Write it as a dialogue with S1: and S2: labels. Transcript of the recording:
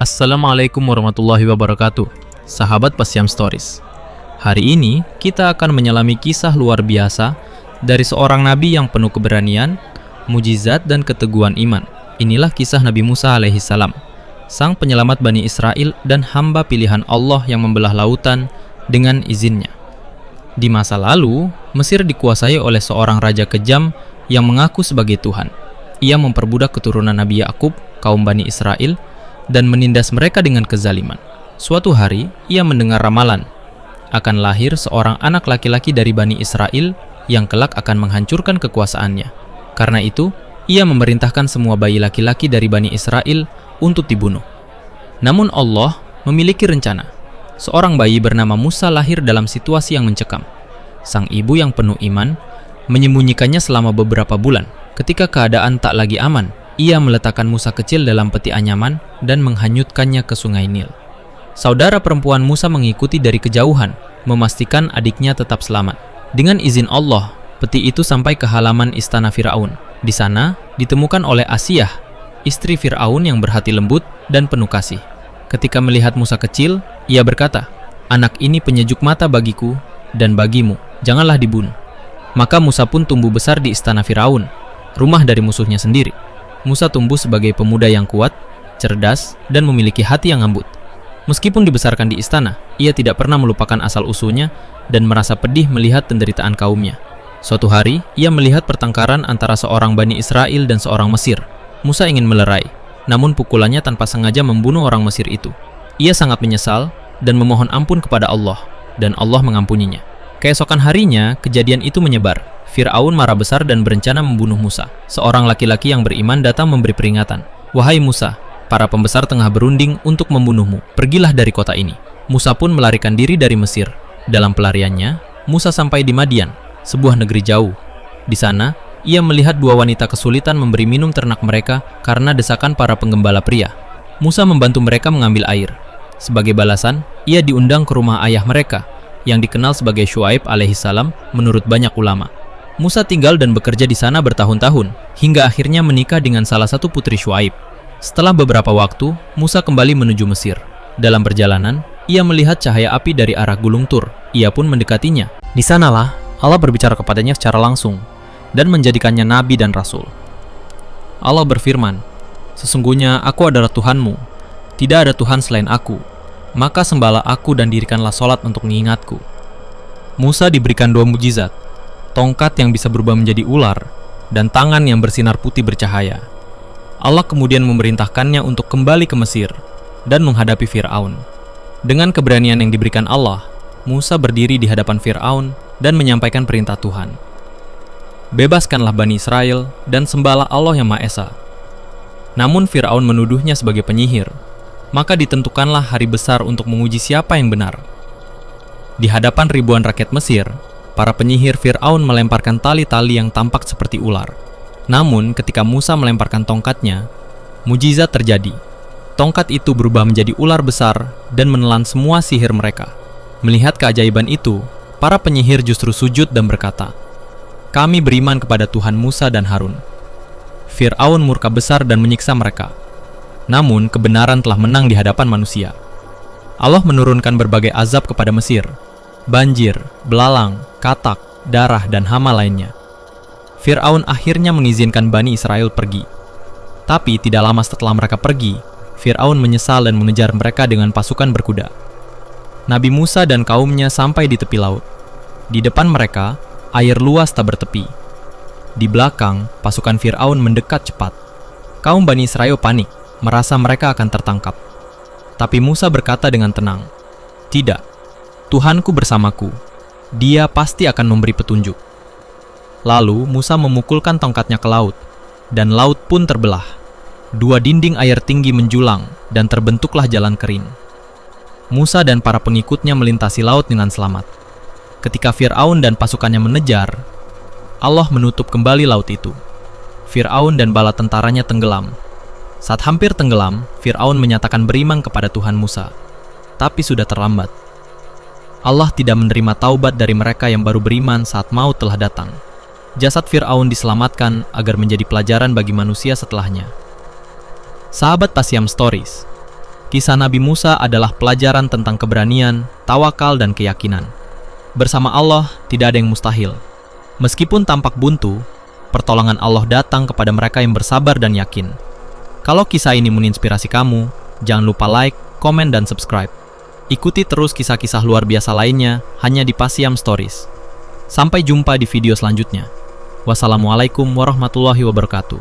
S1: Assalamualaikum warahmatullahi wabarakatuh. Sahabat Pasyam Stories. Hari ini kita akan menyelami kisah luar biasa dari seorang nabi yang penuh keberanian, mujizat dan keteguhan iman. Inilah kisah Nabi Musa alaihissalam, sang penyelamat Bani Israel dan hamba pilihan Allah yang membelah lautan dengan izinnya. Di masa lalu, Mesir dikuasai oleh seorang raja kejam yang mengaku sebagai Tuhan. Ia memperbudak keturunan Nabi Yakub, kaum Bani Israel, dan menindas mereka dengan kezaliman. Suatu hari, ia mendengar ramalan akan lahir seorang anak laki-laki dari Bani Israel yang kelak akan menghancurkan kekuasaannya. Karena itu, ia memerintahkan semua bayi laki-laki dari Bani Israel untuk dibunuh. Namun Allah memiliki rencana. Seorang bayi bernama Musa lahir dalam situasi yang mencekam. Sang ibu yang penuh iman menyembunyikannya selama beberapa bulan. Ketika keadaan tak lagi aman, ia meletakkan Musa kecil dalam peti anyaman dan menghanyutkannya ke sungai Nil. Saudara perempuan Musa mengikuti dari kejauhan, memastikan adiknya tetap selamat. Dengan izin Allah, peti itu sampai ke halaman istana Fir'aun. Di sana, ditemukan oleh Asiyah, istri Fir'aun yang berhati lembut dan penuh kasih. Ketika melihat Musa kecil, ia berkata, "Anak ini penyejuk mata bagiku dan bagimu, janganlah dibunuh." Maka Musa pun tumbuh besar di istana Fir'aun, rumah dari musuhnya sendiri. Musa tumbuh sebagai pemuda yang kuat, cerdas, dan memiliki hati yang lembut. Meskipun dibesarkan di istana, ia tidak pernah melupakan asal-usulnya dan merasa pedih melihat penderitaan kaumnya. Suatu hari, ia melihat pertengkaran antara seorang Bani Israel dan seorang Mesir. Musa ingin melerai, namun pukulannya tanpa sengaja membunuh orang Mesir itu. Ia sangat menyesal dan memohon ampun kepada Allah, dan Allah mengampuninya. Keesokan harinya, kejadian itu menyebar. Fir'aun marah besar dan berencana membunuh Musa. Seorang laki-laki yang beriman datang memberi peringatan. "Wahai Musa, para pembesar tengah berunding untuk membunuhmu. Pergilah dari kota ini." Musa pun melarikan diri dari Mesir. Dalam pelariannya, Musa sampai di Madian, sebuah negeri jauh. Di sana, ia melihat dua wanita kesulitan memberi minum ternak mereka karena desakan para penggembala pria. Musa membantu mereka mengambil air. Sebagai balasan, ia diundang ke rumah ayah mereka, yang dikenal sebagai Syuaib alaihissalam menurut banyak ulama. Musa tinggal dan bekerja di sana bertahun-tahun, hingga akhirnya menikah dengan salah satu putri Syuaib. Setelah beberapa waktu, Musa kembali menuju Mesir. Dalam perjalanan, ia melihat cahaya api dari arah Gulung Tur. Ia pun mendekatinya. Di sanalah Allah berbicara kepadanya secara langsung dan menjadikannya nabi dan rasul. Allah berfirman, "Sesungguhnya aku adalah Tuhanmu, tidak ada Tuhan selain aku. Maka sembahlah aku dan dirikanlah sholat untuk mengingatku." Musa diberikan dua mujizat, tongkat yang bisa berubah menjadi ular, dan tangan yang bersinar putih bercahaya. Allah kemudian memerintahkannya untuk kembali ke Mesir dan menghadapi Fir'aun. Dengan keberanian yang diberikan Allah, Musa berdiri di hadapan Fir'aun dan menyampaikan perintah Tuhan. "Bebaskanlah Bani Israel dan sembahlah Allah yang Maha Esa." Namun Fir'aun menuduhnya sebagai penyihir. Maka ditentukanlah hari besar untuk menguji siapa yang benar. Di hadapan ribuan rakyat Mesir, para penyihir Fir'aun melemparkan tali-tali yang tampak seperti ular. Namun, ketika Musa melemparkan tongkatnya, mujizat terjadi. Tongkat itu berubah menjadi ular besar dan menelan semua sihir mereka. Melihat keajaiban itu, para penyihir justru sujud dan berkata, "Kami beriman kepada Tuhan Musa dan Harun." Fir'aun murka besar dan menyiksa mereka. Namun, kebenaran telah menang di hadapan manusia. Allah menurunkan berbagai azab kepada Mesir. Banjir, belalang, katak, darah, dan hama lainnya. Fir'aun akhirnya mengizinkan Bani Israel pergi. Tapi tidak lama setelah mereka pergi, Fir'aun menyesal dan mengejar mereka dengan pasukan berkuda. Nabi Musa dan kaumnya sampai di tepi laut. Di depan mereka, air luas tak bertepi. Di belakang, pasukan Fir'aun mendekat cepat. Kaum Bani Israel panik, merasa mereka akan tertangkap. Tapi Musa berkata dengan tenang, "Tidak, Tuhanku bersamaku. Dia pasti akan memberi petunjuk." Lalu Musa memukulkan tongkatnya ke laut, dan laut pun terbelah. Dua dinding air tinggi menjulang, dan terbentuklah jalan kering. Musa dan para pengikutnya melintasi laut dengan selamat. Ketika Fir'aun dan pasukannya mengejar, Allah menutup kembali laut itu. Fir'aun dan bala tentaranya tenggelam. Saat hampir tenggelam, Fir'aun menyatakan beriman kepada Tuhan Musa. Tapi sudah terlambat. Allah tidak menerima taubat dari mereka yang baru beriman saat maut telah datang. Jasad Fir'aun diselamatkan agar menjadi pelajaran bagi manusia setelahnya. Sahabat Pasyam Stories, Kisah Nabi Musa adalah pelajaran tentang keberanian, tawakal, dan keyakinan. Bersama Allah, tidak ada yang mustahil. Meskipun tampak buntu, pertolongan Allah datang kepada mereka yang bersabar dan yakin. Kalau kisah ini menginspirasi kamu, jangan lupa like, komen, dan subscribe. Ikuti terus kisah-kisah luar biasa lainnya hanya di Pasiam Stories. Sampai jumpa di video selanjutnya. Wassalamualaikum warahmatullahi wabarakatuh.